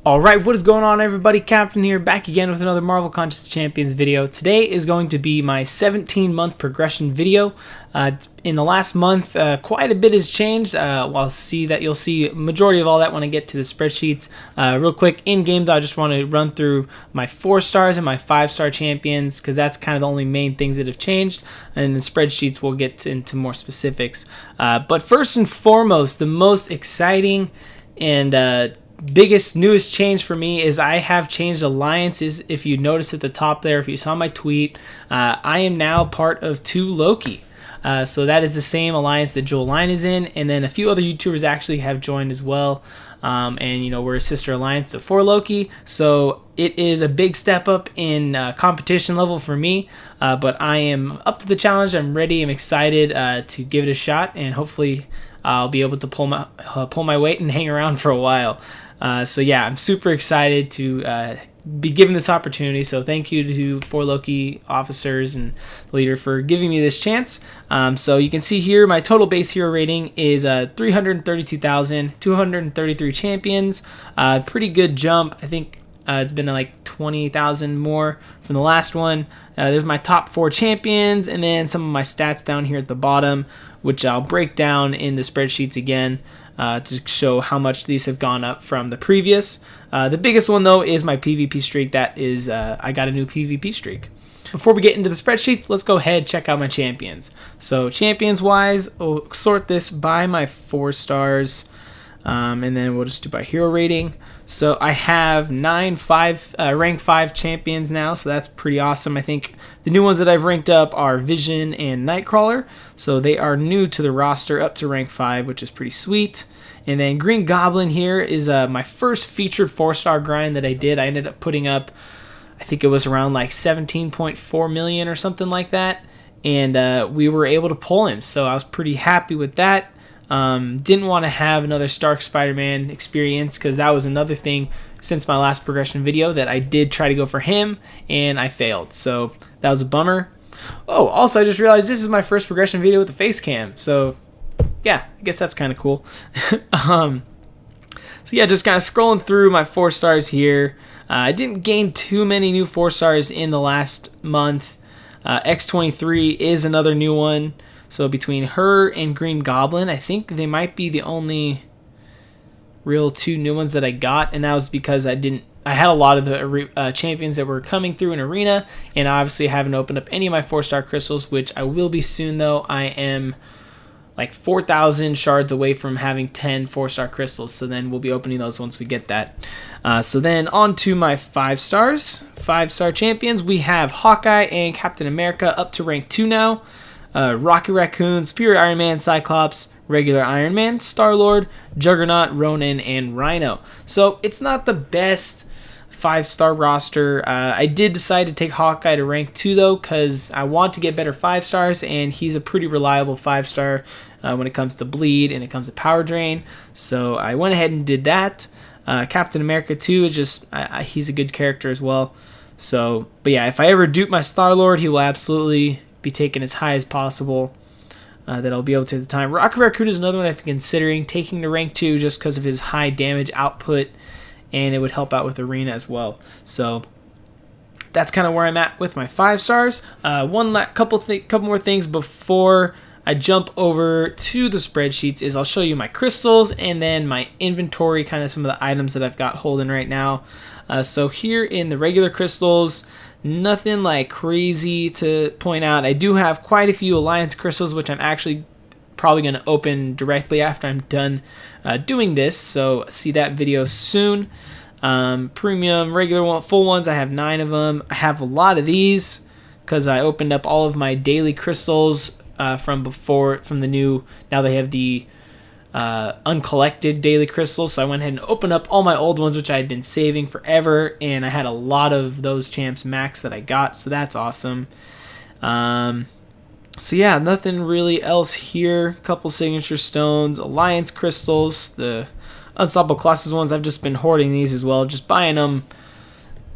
Alright, what is going on everybody? Captain here, back again with another Marvel Contest Champions video. Today is going to be my 17-month progression video. In the last month, quite a bit has changed. You'll see majority of all that when I get to the spreadsheets. Real quick, in-game though, I just want to run through my 4-stars and my 5-star champions, because that's kind of the only main things that have changed. And in the spreadsheets, we'll get into more specifics. But first and foremost, the most exciting and biggest newest change for me is I have changed alliances. If you notice at the top there, if you saw my tweet, I am now part of 2 Loki. So that is the same alliance that Joel Line is in, and then a few other YouTubers actually have joined as well. And you know, we're a sister alliance to 4 Loki, so it is a big step up in competition level for me. But I am up to the challenge. I'm ready. I'm excited to give it a shot, and hopefully I'll be able to pull my weight and hang around for a while. So yeah, I'm super excited to be given this opportunity. So thank you to 4 Loki officers and leader for giving me this chance. So you can see here my total base hero rating is 332,233 champions. Pretty good jump. I think it's been like 20,000 more from the last one. There's my top 4 champions, and then some of my stats down here at the bottom, which I'll break down in the spreadsheets again to show how much these have gone up from the previous. The biggest one though is my PvP streak. That is, I got a new PvP streak. Before we get into the spreadsheets, let's go ahead and check out my champions. So champions wise, we'll sort this by my 4 stars. And then we'll just do by hero rating. So I have 9 rank 5 champions now, so that's pretty awesome. I think the new ones that I've ranked up are Vision and Nightcrawler, so they are new to the roster up to rank 5, which is pretty sweet. And then Green Goblin here is my first featured 4-star grind that I did. I ended up putting up, I think it was around like 17.4 million or something like that, and we were able to pull him, so I was pretty happy with that. Didn't want to have another Stark Spider-Man experience, because that was another thing since my last progression video that I did try to go for him and I failed, so that was a bummer. Oh, also I just realized this is my first progression video with the face cam, so yeah, I guess that's kind of cool. So yeah, just kind of scrolling through my 4 stars here. I didn't gain too many new 4 stars in the last month. X23 is another new one. So between her and Green Goblin, I think they might be the only real 2 new ones that I got, and that was because I had a lot of the champions that were coming through in Arena, and I obviously haven't opened up any of my 4-star crystals, which I will be soon though. I am like 4,000 shards away from having 10 4-star crystals, so then we'll be opening those once we get that. So then on to my 5 stars, 5-star champions. We have Hawkeye and Captain America up to rank 2 now. Rocky Raccoon, Superior Iron Man, Cyclops, Regular Iron Man, Star-Lord, Juggernaut, Ronin, and Rhino. So it's not the best 5-star roster. I did decide to take Hawkeye to rank 2 though, because I want to get better 5 stars, and he's a pretty reliable 5-star when it comes to bleed and it comes to power drain. So I went ahead and did that. Captain America 2 is just, he's a good character as well. So, but yeah, if I ever dupe my Star-Lord, he will absolutely be taken as high as possible that I'll be able to at the time. Rocket Raccoon is another one I've been considering taking to rank 2 just because of his high damage output, and it would help out with Arena as well. So that's kind of where I'm at with my 5 stars. Couple more things before I jump over to the spreadsheets is I'll show you my crystals and then my inventory, kind of some of the items that I've got holding right now. So here in the regular crystals, nothing like crazy to point out. I do have quite a few Alliance crystals, which I'm actually probably going to open directly after I'm done doing this, so see that video soon. Premium, regular one, full ones, I have 9 of them. I have a lot of these because I opened up all of my daily crystals from the new, now they have the uncollected daily crystals, so I went ahead and opened up all my old ones, which I had been saving forever, and I had a lot of those champs max that I got, so that's awesome. So yeah, nothing really else here. Couple signature stones, Alliance crystals, the Unstoppable Colossus ones, I've just been hoarding these as well, just buying them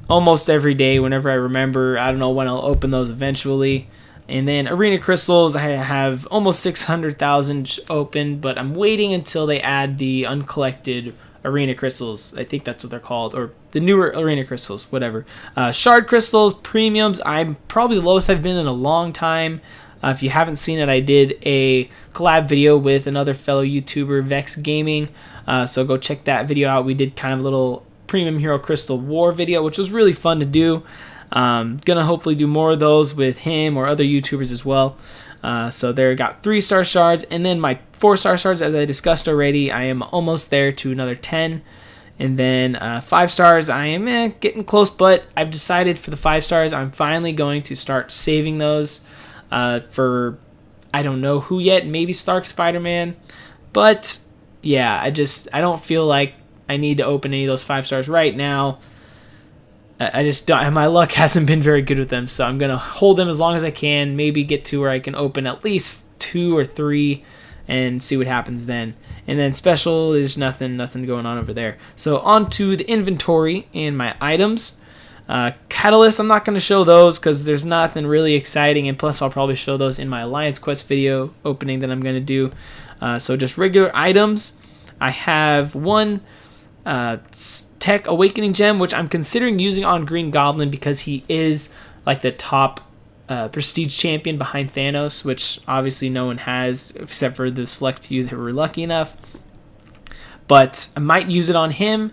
almost every day whenever I remember. I don't know when I'll open those eventually. And then Arena Crystals, I have almost 600,000 open, but I'm waiting until they add the uncollected arena crystals. I think that's what they're called, or the newer arena crystals, whatever. Shard crystals, premiums. I'm probably the lowest I've been in a long time. If you haven't seen it, I did a collab video with another fellow YouTuber, Vex Gaming. So go check that video out. We did kind of a little premium hero crystal war video, which was really fun to do. Gonna hopefully do more of those with him or other YouTubers as well. So there, got 3-star shards, and then my 4-star shards, as I discussed already, I am almost there to another 10. And then 5 stars, I am getting close, but I've decided for the 5 stars, I'm finally going to start saving those for, I don't know who yet, maybe Stark Spider-Man. But yeah, I don't feel like I need to open any of those 5 stars right now. I just don't, my luck hasn't been very good with them, so I'm going to hold them as long as I can, maybe get to where I can open at least 2 or 3 and see what happens then. And then special is nothing going on over there. So on to the inventory and my items. Catalyst, I'm not going to show those because there's nothing really exciting, and plus I'll probably show those in my Alliance Quest video opening that I'm going to do. So just regular items. I have one Tech Awakening Gem, which I'm considering using on Green Goblin because he is like the top prestige champion behind Thanos, which obviously no one has except for the select few that were lucky enough. But I might use it on him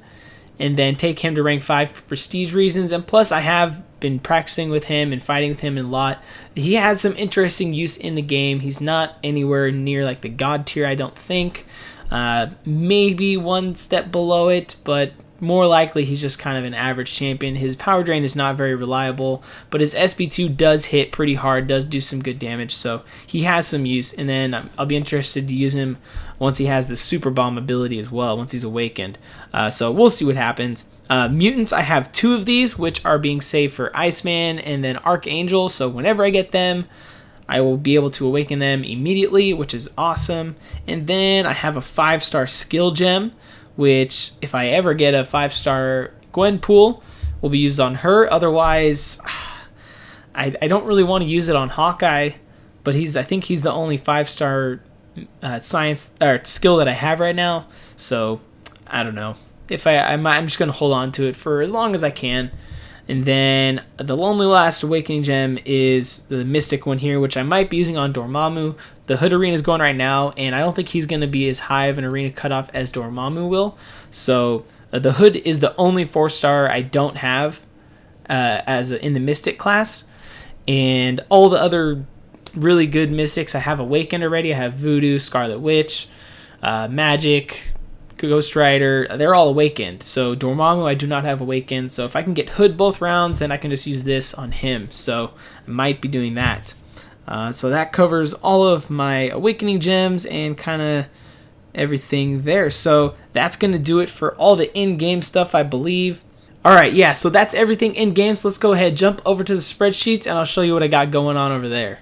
and then take him to rank 5 for prestige reasons. And plus I have been practicing with him and fighting with him a lot. He has some interesting use in the game. He's not anywhere near like the god tier, I don't think. Maybe one step below it, but more likely he's just kind of an average champion. His power drain is not very reliable, but his SB2 does hit pretty hard, does do some good damage, so he has some use. And then I'll be interested to use him once he has the super bomb ability as well, once he's awakened. So we'll see what happens. Mutants, I have 2 of these, which are being saved for Iceman and then Archangel, so whenever I get them, I will be able to awaken them immediately, which is awesome. And then I have a 5-star skill gem, which if I ever get a 5-star Gwenpool, will be used on her. Otherwise, I don't really want to use it on Hawkeye, but I think he's the only 5-star science or skill that I have right now. So I don't know. I'm just gonna hold on to it for as long as I can. And then the Lonely Last Awakening Gem is the Mystic one here, which I might be using on Dormammu. The Hood Arena is going right now, and I don't think he's going to be as high of an arena cutoff as Dormammu will. So the Hood is the only 4-star I don't have in the Mystic class. And all the other really good Mystics I have awakened already. I have Voodoo, Scarlet Witch, Magic, Ghost Rider, they're all awakened. So Dormammu I do not have awakened. So if I can get Hood both rounds, then I can just use this on him. So I might be doing that. So that covers all of my awakening gems and kind of everything there. So that's going to do it for all the in-game stuff, I believe. Alright, yeah, so that's everything in-game. So let's go ahead, jump over to the spreadsheets, and I'll show you what I got going on over there.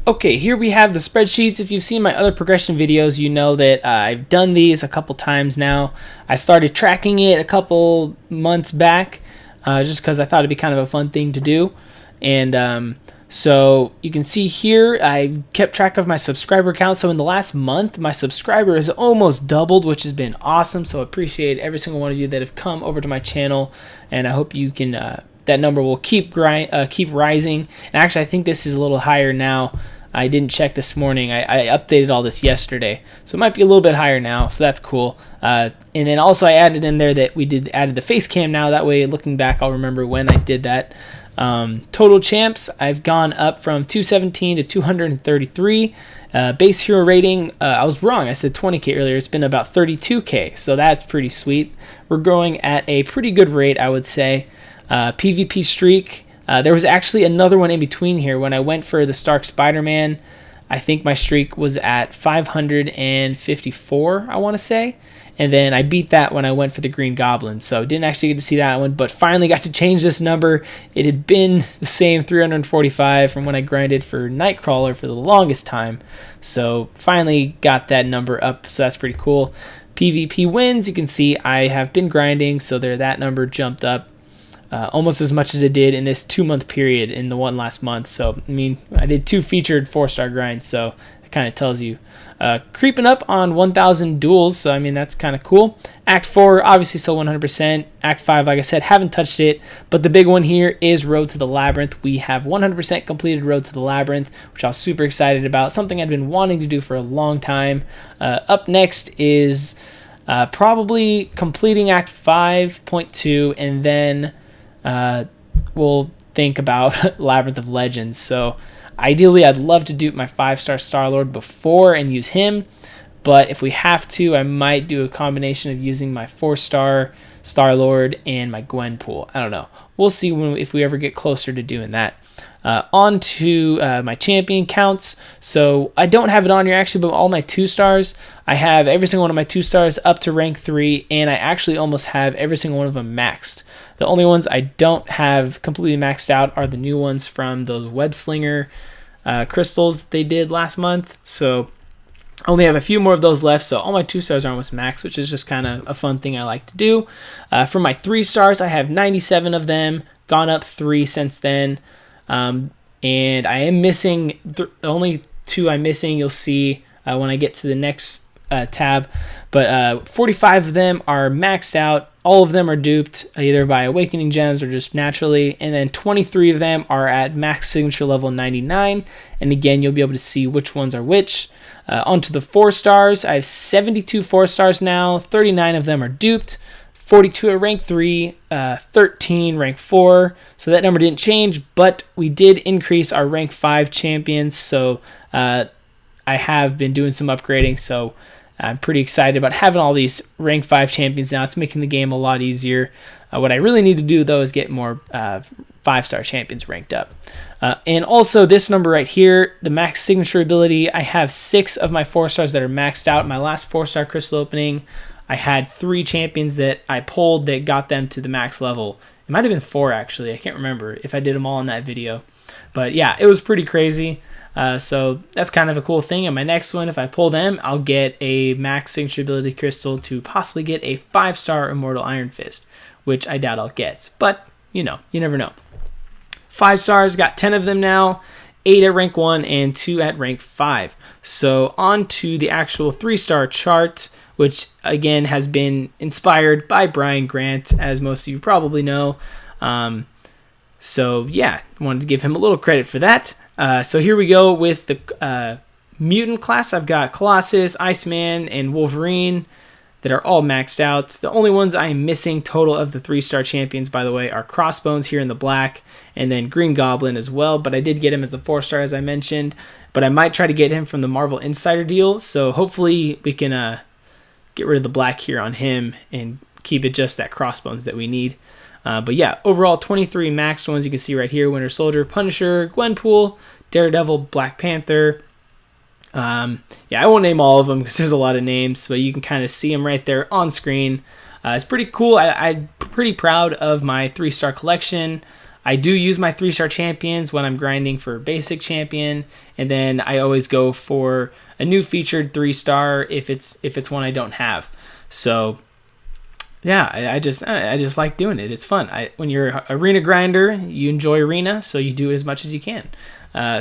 Okay, here we have the spreadsheets. If you've seen my other progression videos, you know that I've done these a couple times now. I started tracking it a couple months back just because I thought it'd be kind of a fun thing to do. And so you can see here, I kept track of my subscriber count. So in the last month, my subscriber has almost doubled, which has been awesome. So I appreciate every single one of you that have come over to my channel, and I hope you can that number will keep rising. And actually, I think this is a little higher now. I didn't check this morning. I updated all this yesterday, so it might be a little bit higher now. So that's cool. And then also I added in there that added the face cam now. That way, looking back, I'll remember when I did that. Total champs, I've gone up from 217 to 233. Base hero rating, I was wrong. I said 20k earlier. It's been about 32k, so that's pretty sweet. We're growing at a pretty good rate, I would say. PvP streak. There was actually another one in between here. When I went for the Stark Spider-Man, I think my streak was at 554, I want to say. And then I beat that when I went for the Green Goblin. So didn't actually get to see that one, but finally got to change this number. It had been the same 345 from when I grinded for Nightcrawler for the longest time. So finally got that number up, so that's pretty cool. PvP wins, you can see I have been grinding, so that number jumped up. Almost as much as it did in this 2-month period in the one last month. So, I mean, I did 2 featured 4-star grinds, so it kind of tells you. Creeping up on 1,000 duels, so I mean that's kind of cool. Act 4, obviously still 100%. Act 5, like I said, haven't touched it, but the big one here is Road to the Labyrinth. We have 100% completed Road to the Labyrinth, which I was super excited about, something I've been wanting to do for a long time. Up next is probably completing Act 5.2, and then we'll think about Labyrinth of Legends. So ideally, I'd love to dupe my 5-star Star-Lord before and use him, but if we have to, I might do a combination of using my 4-star Star-Lord and my Gwenpool. I don't know. We'll see if we ever get closer to doing that. On to my champion counts. So I don't have it on here actually, but all my 2-stars, I have every single one of my 2-stars up to rank 3, and I actually almost have every single one of them maxed. The only ones I don't have completely maxed out are the new ones from those web slinger crystals that they did last month. So I only have a few more of those left, so all my 2-stars are almost maxed, which is just kind of a fun thing I like to do. For my 3-stars, I have 97 of them, gone up 3 since then. And I am missing, the only 2 I'm missing you'll see when I get to the next tab, but 45 of them are maxed out. All of them are duped either by awakening gems or just naturally, and then 23 of them are at max signature level 99, and again you'll be able to see which ones are which. Onto the 4-stars, I have 72 4-stars now, 39 of them are duped, 42 at rank 3, 13 rank 4, so that number didn't change, but we did increase our rank 5 champions, so I have been doing some upgrading, so I'm pretty excited about having all these rank 5 champions now. It's making the game a lot easier. What I really need to do, though, is get more 5-star champions ranked up. And also, this number right here, the max signature ability, I have 6 of my 4-stars that are maxed out. My last 4-star crystal opening, I had 3 champions that I pulled that got them to the max level. It might have been 4, actually. I can't remember if I did them all in that video. But yeah, it was pretty crazy. So that's kind of a cool thing. And my next one, if I pull them, I'll get a max signature ability crystal to possibly get a 5-star Immortal Iron Fist, which I doubt I'll get. But, you know, you never know. 5-stars, got 10 of them now, 8 at rank 1 and 2 at rank 5. So on to the actual 3-star chart, which again has been inspired by Brian Grant, as most of you probably know. So yeah, wanted to give him a little credit for that. So here we go with the mutant class. I've got Colossus, Iceman, and Wolverine that are all maxed out. The only ones I am missing total of the 3-star champions, by the way, are Crossbones here in the black, and then Green Goblin as well, but I did get him as the 4-star, as I mentioned, but I might try to get him from the Marvel Insider deal, so hopefully we can get rid of the black here on him and keep it just that Crossbones that we need. But yeah, overall 23 maxed ones you can see right here: Winter Soldier, Punisher, Gwenpool, Daredevil, Black Panther. Yeah, I won't name all of them because there's a lot of names, but you can kind of see them right there on screen. It's pretty cool. I'm pretty proud of my 3-star collection. I do use my 3-star champions when I'm grinding for basic champion, and then I always go for a new featured 3-star if it's one I don't have. So yeah, I just like doing it. It's fun. When you're an arena grinder, you enjoy arena, so you do it as much as you can.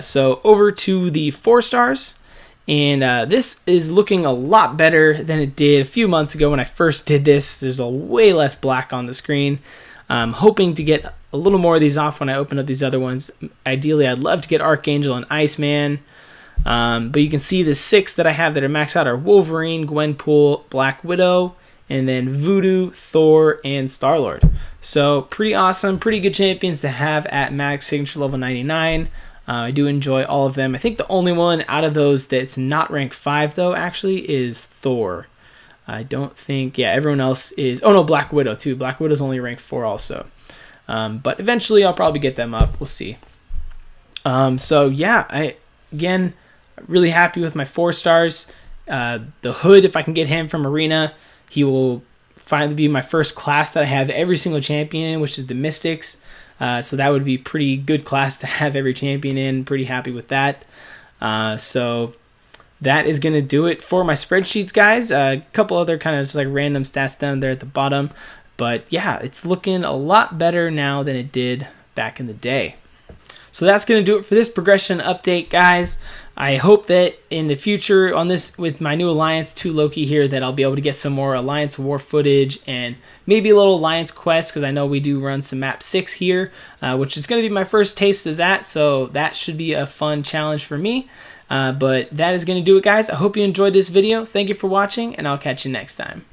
So over to the 4-stars. And this is looking a lot better than it did a few months ago when I first did this. There's a way less black on the screen. I'm hoping to get a little more of these off when I open up these other ones. Ideally, I'd love to get Archangel and Iceman. But you can see the 6 that I have that are maxed out are Wolverine, Gwenpool, Black Widow, and then Voodoo, Thor, and Star-Lord. So pretty awesome, pretty good champions to have at max signature level 99. I do enjoy all of them. I think the only one out of those that's not ranked 5, though, actually, is Thor. I don't think, yeah, everyone else is, oh no, Black Widow, too. Black Widow's only ranked 4 also. But eventually I'll probably get them up. We'll see. So yeah, again, really happy with my 4-stars. The Hood, if I can get him from Arena, he will finally be my first class that I have every single champion in, which is the Mystics. So that would be pretty good class to have every champion in. Pretty happy with that. So that is going to do it for my spreadsheets, guys. A couple other kind of just like random stats down there at the bottom. But yeah, it's looking a lot better now than it did back in the day. So that's going to do it for this progression update, guys. I hope that in the future on this, with my new Alliance 2 Loki here, that I'll be able to get some more Alliance War footage and maybe a little Alliance quest, because I know we do run some map 6 here, which is going to be my first taste of that, so that should be a fun challenge for me. But that is going to do it, guys. I hope you enjoyed this video. Thank you for watching, and I'll catch you next time.